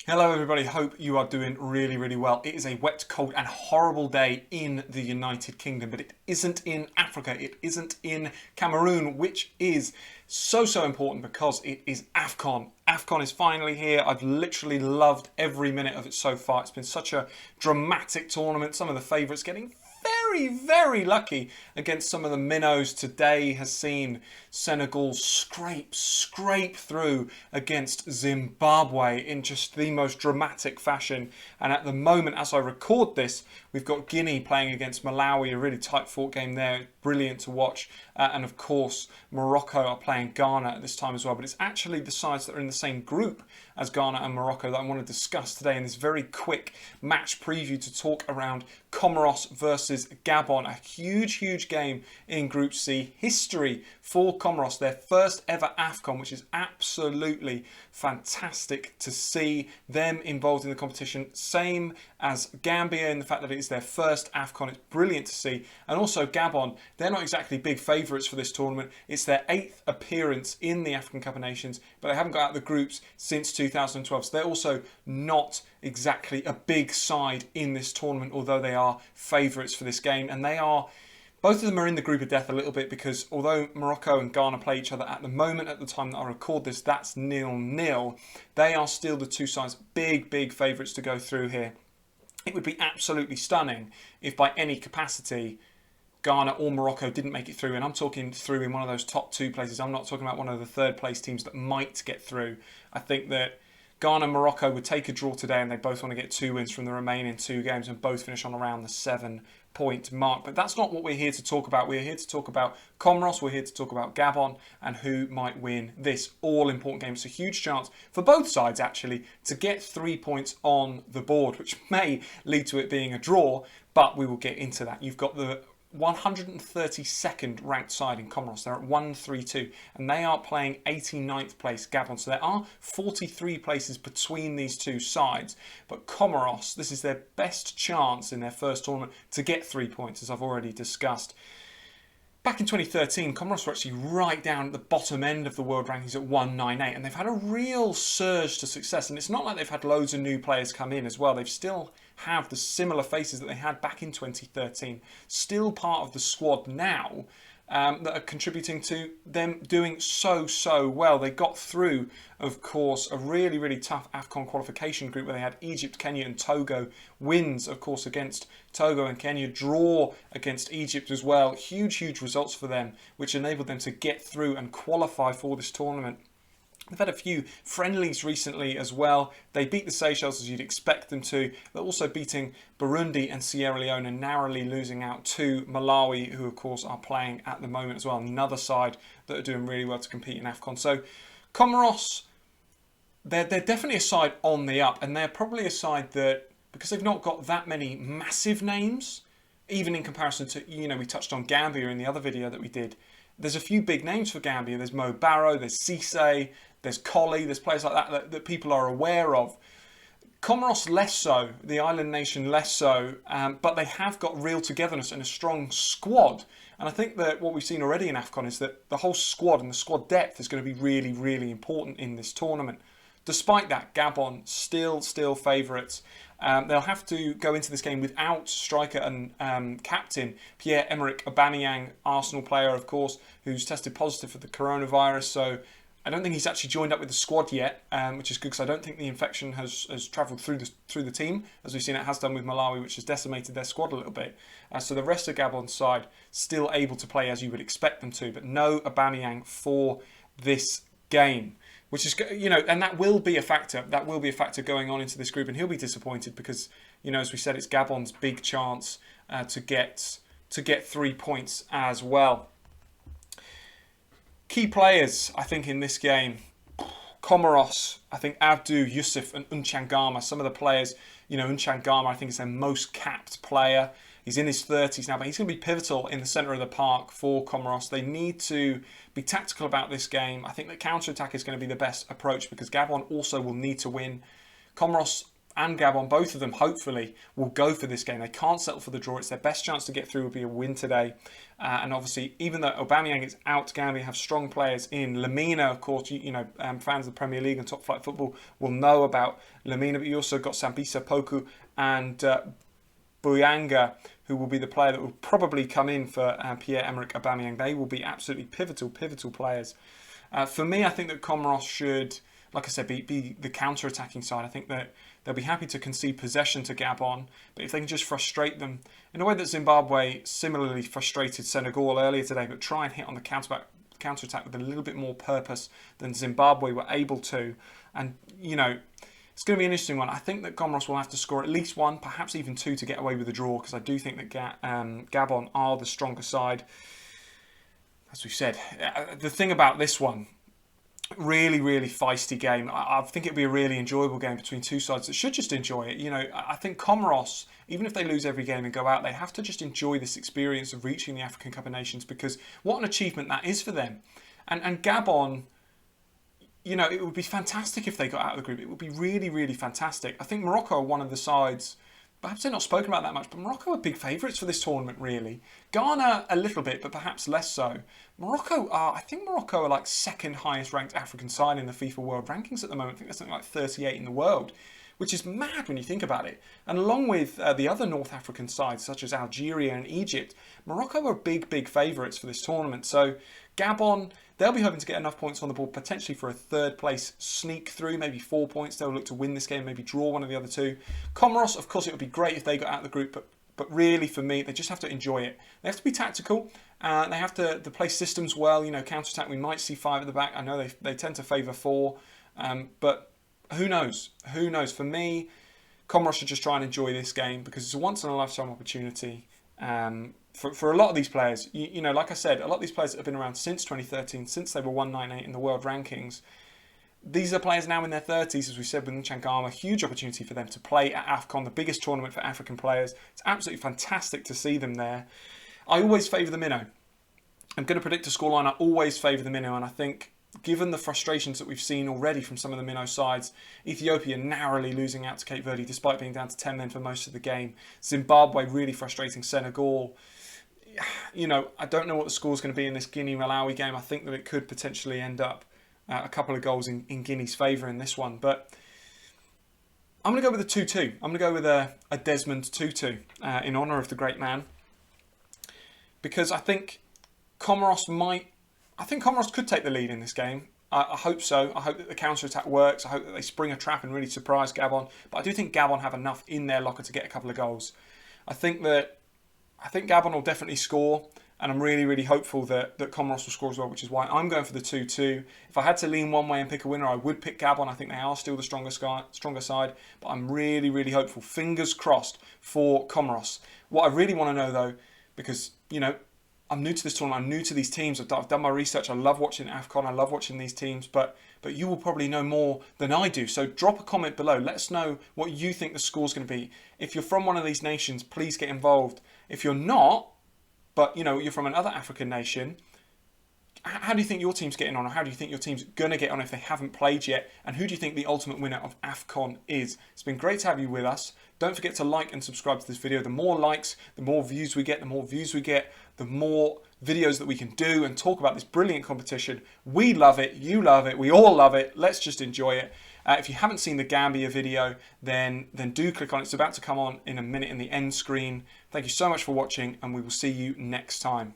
Hello everybody, hope you are doing really well. It is a wet, cold and horrible day in the United Kingdom, but it isn't in Africa, it isn't in Cameroon, which is so important because it is AFCON. AFCON is finally here. I've literally loved every minute of it so far. It's been such a dramatic tournament, some of the favourites getting very lucky against some of the minnows. Today has seen Senegal scrape through against Zimbabwe in just the most dramatic fashion. And at the moment, as I record this, we've got Guinea playing against Malawi, a really tight fought game there. Brilliant to watch. And of course, Morocco are playing Ghana at this time as well. But it's actually the sides that are in the same group as Ghana and Morocco that I want to discuss today in this very quick match preview to talk around Comoros versus Gabon. A huge game in Group C. History for Comoros, their first ever AFCON, which is absolutely fantastic to see them involved in the competition. Same as Gambia in the fact that it is their first AFCON. It's brilliant to see. And also Gabon, they're not exactly big favourites for this tournament. It's their 8th appearance in the African Cup of Nations, but they haven't got out of the groups since 2012. So they're also not exactly a big side in this tournament, although they are favourites for this game. And both of them are in the group of death a little bit because although Morocco and Ghana play each other at the moment, at the time that I record this, that's 0-0. They are still the two sides, big favourites to go through here. It would be absolutely stunning if by any capacity Ghana or Morocco didn't make it through, and I'm talking through in one of those top 2 places. I'm not talking about one of the third place teams that might get through. I think that Ghana and Morocco would take a draw today and they both want to get 2 wins from the remaining 2 games and both finish on around the 7-point mark. But that's not what we're here to talk about. We're here to talk about Comoros, we're here to talk about Gabon and who might win this all-important game. It's a huge chance for both sides actually to get 3 points on the board, which may lead to it being a draw, but we will get into that. You've got the 132nd ranked side in Comoros. They're at 132 and they are playing 89th place Gabon. So there are 43 places between these two sides. But Comoros, this is their best chance in their first tournament to get 3 points, as I've already discussed. Back in 2013, Comoros were actually right down at the bottom end of the world rankings at 198, and they've had a real surge to success. And it's not like they've had loads of new players come in as well. They've still have the similar faces that they had back in 2013, still part of the squad now, that are contributing to them doing so well. They got through, of course, a really tough AFCON qualification group where they had Egypt, Kenya and Togo. Wins, of course, against Togo and Kenya. Draw against Egypt as well. Huge results for them, which enabled them to get through and qualify for this tournament. They've had a few friendlies recently as well. They beat the Seychelles as you'd expect them to. They're also beating Burundi and Sierra Leone and narrowly losing out to Malawi, who of course are playing at the moment as well. Another side that are doing really well to compete in AFCON. So Comoros, they're definitely a side on the up, and they're probably a side that, because they've not got that many massive names, even in comparison to, we touched on Gambia in the other video that we did. There's a few big names for Gambia. There's Mo Barrow, there's Cisse, there's Collie, there's players like that people are aware of. Comoros less so, the island nation less so, but they have got real togetherness and a strong squad. And I think that what we've seen already in AFCON is that the whole squad and the squad depth is going to be really important in this tournament. Despite that, Gabon still favourites. They'll have to go into this game without striker and captain Pierre-Emerick Aubameyang, Arsenal player, of course, who's tested positive for the coronavirus. So I don't think he's actually joined up with the squad yet, which is good because I don't think the infection has travelled through the team, as we've seen it has done with Malawi, which has decimated their squad a little bit. So the rest of Gabon's side still able to play as you would expect them to, but no Aubameyang for this game. Which is, and that will be a factor. That will be a factor going on into this group, and he'll be disappointed because, as we said, it's Gabon's big chance to get 3 points as well. Key players, I think, in this game, Comoros, I think Abdou, Yusuf and Unchangama, some of the players, Unchangama I think is their most capped player. He's in his 30s now, but he's going to be pivotal in the centre of the park for Comoros. They need to be tactical about this game. I think that counter-attack is going to be the best approach because Gabon also will need to win. Comoros and Gabon, both of them hopefully will go for this game. They can't settle for the draw. It's their best chance to get through would be a win today. And obviously, even though Aubameyang is out, Gambia have strong players in. Lamina, of course, fans of the Premier League and top flight football will know about Lamina, but you also got Sambisa Poku and Buyanga, who will be the player that will probably come in for Pierre-Emerick Aubameyang. They will be absolutely pivotal players. For me, I think that Comoros should, like I said, be the counter-attacking side. I think that they'll be happy to concede possession to Gabon, but if they can just frustrate them in a way that Zimbabwe similarly frustrated Senegal earlier today, but try and hit on the counter-attack with a little bit more purpose than Zimbabwe were able to. And, it's going to be an interesting one. I think that Comoros will have to score at least one, perhaps even two, to get away with the draw, because I do think that Gabon are the stronger side. As we've said, the thing about this one, really feisty game. I think it'll be a really enjoyable game between two sides that should just enjoy it. I think Comoros, even if they lose every game and go out, they have to just enjoy this experience of reaching the African Cup of Nations, because what an achievement that is for them. And Gabon, it would be fantastic if they got out of the group. It would be really fantastic. I think Morocco are one of the sides, perhaps they're not spoken about that much, but Morocco are big favourites for this tournament, really. Ghana a little bit, but perhaps less so. I think Morocco are like second highest ranked African side in the FIFA World Rankings at the moment. I think there's something like 38 in the world, which is mad when you think about it. And along with the other North African sides, such as Algeria and Egypt, Morocco are big favourites for this tournament. So Gabon, they'll be hoping to get enough points on the board, potentially for a third place sneak through, maybe 4 points. They'll look to win this game, maybe draw one of the other two. Comoros, of course, it would be great if they got out of the group, but really for me, they just have to enjoy it. They have to be tactical. They have to play systems well. Counter-attack, we might see 5 at the back. I know they tend to favour 4, but who knows? Who knows? For me, Comoros should just try and enjoy this game, because it's a once-in-a-lifetime opportunity. For a lot of these players, like I said, a lot of these players that have been around since 2013, since they were 198 in the world rankings, these are players now in their 30s, as we said with Nchangama. Huge opportunity for them to play at AFCON, the biggest tournament for African players. It's absolutely fantastic to see them there. I always favour the minnow. I'm going to predict a scoreline. I always favour the minnow, and I think, given the frustrations that we've seen already from some of the minnow sides, Ethiopia narrowly losing out to Cape Verde despite being down to 10 men for most of the game, Zimbabwe really frustrating Senegal. I don't know what the score's going to be in this Guinea-Malawi game. I think that it could potentially end up a couple of goals in Guinea's favour in this one. But I'm going to go with a 2-2. I'm going to go with a Desmond 2-2 in honour of the great man. Because I think Comoros could take the lead in this game. I hope so. I hope that the counter-attack works. I hope that they spring a trap and really surprise Gabon. But I do think Gabon have enough in their locker to get a couple of goals. I think Gabon will definitely score, and I'm really hopeful that Comoros will score as well, which is why I'm going for the 2-2. If I had to lean one way and pick a winner, I would pick Gabon. I think they are still the stronger side, but I'm really hopeful, fingers crossed, for Comoros. What I really want to know, though, because, I'm new to this tournament, I'm new to these teams, I've done my research, I love watching AFCON, I love watching these teams, but you will probably know more than I do. So drop a comment below, let us know what you think the score's going to be. If you're from one of these nations, please get involved. If you're not, but you're from another African nation, how do you think your team's getting on, or how do you think your team's going to get on if they haven't played yet? And who do you think the ultimate winner of AFCON is? It's been great to have you with us. Don't forget to like and subscribe to this video. The more likes, the more views we get, the more videos that we can do and talk about this brilliant competition. We love it, you love it, we all love it. Let's just enjoy it. If you haven't seen the Gambia video, then do click on it. It's about to come on in a minute in the end screen. Thank you so much for watching, and we will see you next time.